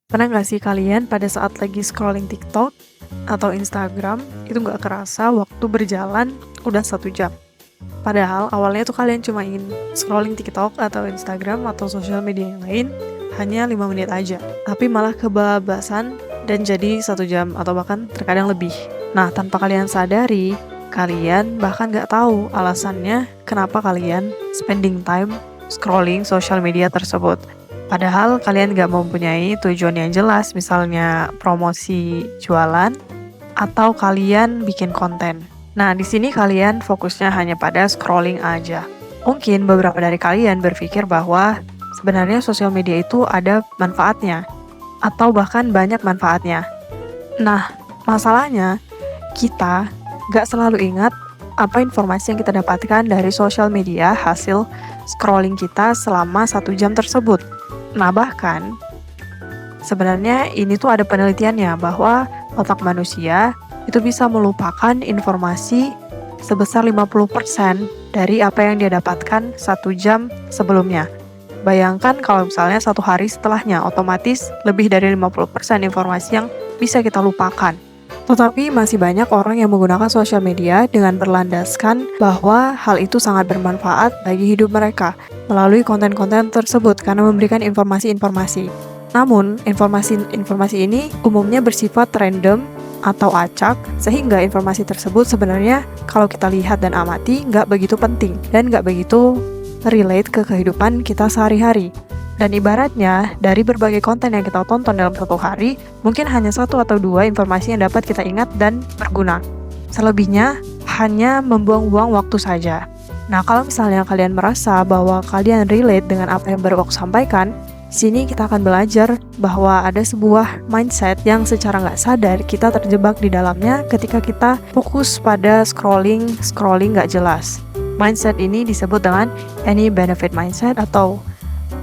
Pernah nggak sih kalian pada saat lagi scrolling TikTok atau Instagram, itu nggak kerasa waktu berjalan udah 1 jam? Padahal awalnya tuh kalian cuma ingin scrolling TikTok atau Instagram atau sosial media yang lain hanya 5 menit aja. Tapi malah kebablasan dan jadi 1 jam atau bahkan terkadang lebih. Nah, tanpa kalian sadari, kalian bahkan nggak tahu alasannya kenapa kalian spending time scrolling sosial media tersebut. Padahal kalian nggak mempunyai tujuan yang jelas, misalnya promosi jualan atau kalian bikin konten. Nah, di sini kalian fokusnya hanya pada scrolling aja. Mungkin beberapa dari kalian berpikir bahwa sebenarnya sosial media itu ada manfaatnya, atau bahkan banyak manfaatnya. Nah, masalahnya kita nggak selalu ingat apa informasi yang kita dapatkan dari sosial media hasil scrolling kita selama 1 jam tersebut. Nah, bahkan sebenarnya ini tuh ada penelitiannya bahwa otak manusia itu bisa melupakan informasi sebesar 50% dari apa yang dia dapatkan 1 jam sebelumnya. Bayangkan kalau misalnya 1 hari setelahnya, otomatis lebih dari 50% informasi yang bisa kita lupakan. Tetapi masih banyak orang yang menggunakan sosial media dengan berlandaskan bahwa hal itu sangat bermanfaat bagi hidup mereka melalui konten-konten tersebut karena memberikan informasi-informasi. Namun, informasi-informasi ini umumnya bersifat random atau acak, sehingga informasi tersebut sebenarnya kalau kita lihat dan amati nggak begitu penting dan nggak begitu relate ke kehidupan kita sehari-hari. Dan ibaratnya, dari berbagai konten yang kita tonton dalam 1 hari, mungkin hanya 1 atau 2 informasi yang dapat kita ingat dan berguna. Selebihnya, hanya membuang-buang waktu saja. Nah, kalau misalnya kalian merasa bahwa kalian relate dengan apa yang baru aku sampaikan, sini kita akan belajar bahwa ada sebuah mindset yang secara nggak sadar kita terjebak di dalamnya ketika kita fokus pada scrolling nggak jelas. Mindset ini disebut dengan any benefit mindset atau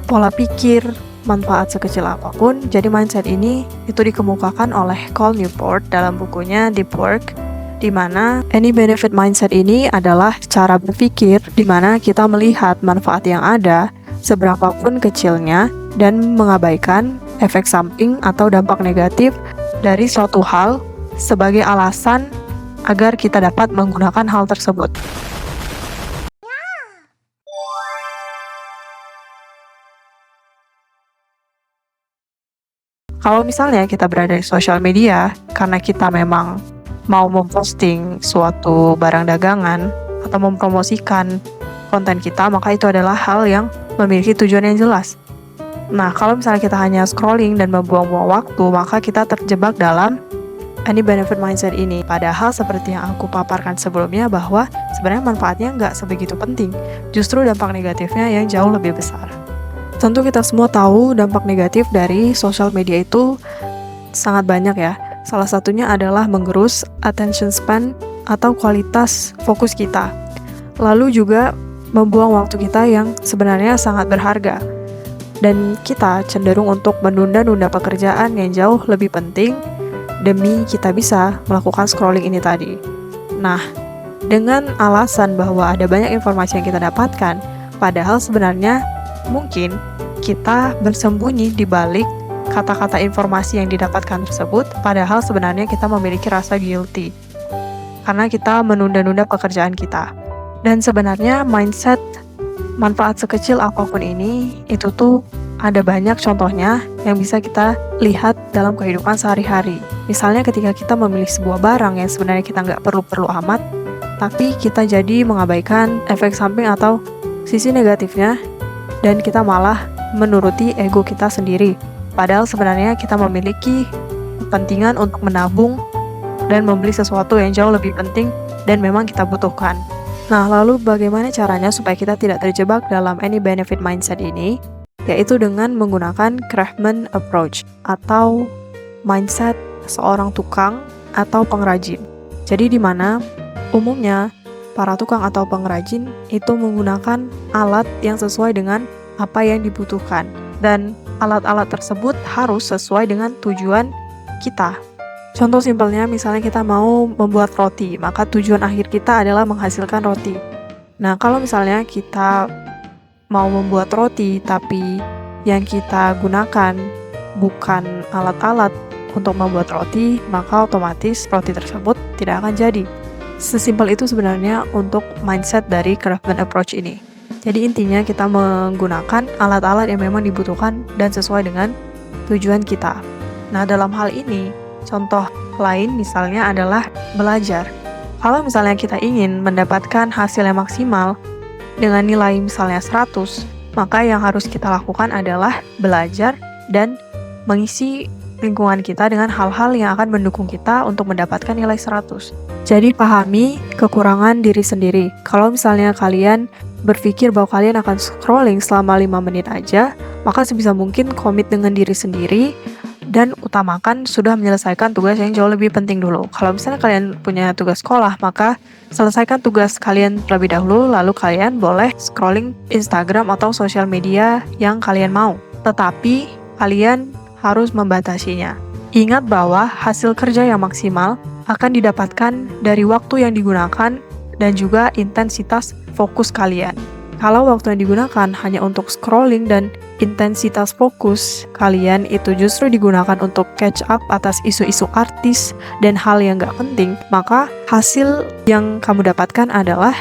pola pikir manfaat sekecil apapun. Jadi mindset ini itu dikemukakan oleh Cal Newport dalam bukunya Deep Work, di mana any benefit mindset ini adalah cara berpikir di mana kita melihat manfaat yang ada seberapapun kecilnya dan mengabaikan efek samping atau dampak negatif dari suatu hal sebagai alasan agar kita dapat menggunakan hal tersebut. Kalau misalnya kita berada di sosial media karena kita memang mau memposting suatu barang dagangan atau mempromosikan konten kita, maka itu adalah hal yang memiliki tujuan yang jelas. Nah, kalau misalnya kita hanya scrolling dan membuang-buang waktu, maka kita terjebak dalam any benefit mindset ini. Padahal seperti yang aku paparkan sebelumnya bahwa sebenarnya manfaatnya nggak sebegitu penting. Justru dampak negatifnya yang jauh lebih besar. Tentu kita semua tahu dampak negatif dari sosial media itu sangat banyak ya. Salah satunya adalah menggerus attention span atau kualitas fokus kita. Lalu juga membuang waktu kita yang sebenarnya sangat berharga. Dan kita cenderung untuk menunda-nunda pekerjaan yang jauh lebih penting demi kita bisa melakukan scrolling ini tadi. Nah, dengan alasan bahwa ada banyak informasi yang kita dapatkan, padahal sebenarnya mungkin kita bersembunyi di balik kata-kata informasi yang didapatkan tersebut, padahal sebenarnya kita memiliki rasa guilty karena kita menunda-nunda pekerjaan kita. Dan sebenarnya mindset manfaat sekecil apapun ini, itu tuh ada banyak contohnya yang bisa kita lihat dalam kehidupan sehari-hari. Misalnya ketika kita memilih sebuah barang yang sebenarnya kita nggak perlu-perlu amat, tapi kita jadi mengabaikan efek samping atau sisi negatifnya, dan kita malah menuruti ego kita sendiri. Padahal sebenarnya kita memiliki kepentingan untuk menabung dan membeli sesuatu yang jauh lebih penting dan memang kita butuhkan. Nah, lalu bagaimana caranya supaya kita tidak terjebak dalam any benefit mindset ini? Yaitu dengan menggunakan craftsman approach atau mindset seorang tukang atau pengrajin. Jadi di mana umumnya para tukang atau pengrajin itu menggunakan alat yang sesuai dengan apa yang dibutuhkan, dan alat-alat tersebut harus sesuai dengan tujuan kita. Contoh simpelnya, misalnya kita mau membuat roti, maka tujuan akhir kita adalah menghasilkan roti. Nah, kalau misalnya kita mau membuat roti, tapi yang kita gunakan bukan alat-alat untuk membuat roti, maka otomatis roti tersebut tidak akan jadi. Sesimpel itu sebenarnya untuk mindset dari craftman approach ini. Jadi intinya kita menggunakan alat-alat yang memang dibutuhkan dan sesuai dengan tujuan kita. Nah, dalam hal ini, contoh lain misalnya adalah belajar. Kalau misalnya kita ingin mendapatkan hasil yang maksimal dengan nilai misalnya 100, maka yang harus kita lakukan adalah belajar dan mengisi lingkungan kita dengan hal-hal yang akan mendukung kita untuk mendapatkan nilai 100. Jadi pahami kekurangan diri sendiri. Kalau misalnya kalian berpikir bahwa kalian akan scrolling selama 5 menit aja, maka sebisa mungkin komit dengan diri sendiri dan utamakan sudah menyelesaikan tugas yang jauh lebih penting dulu. Kalau misalnya kalian punya tugas sekolah, maka selesaikan tugas kalian terlebih dahulu, lalu kalian boleh scrolling Instagram atau sosial media yang kalian mau. Tetapi kalian harus membatasinya. Ingat bahwa hasil kerja yang maksimal akan didapatkan dari waktu yang digunakan dan juga intensitas fokus kalian. Kalau waktu yang digunakan hanya untuk scrolling dan intensitas fokus kalian itu justru digunakan untuk catch up atas isu-isu artis dan hal yang gak penting, maka hasil yang kamu dapatkan adalah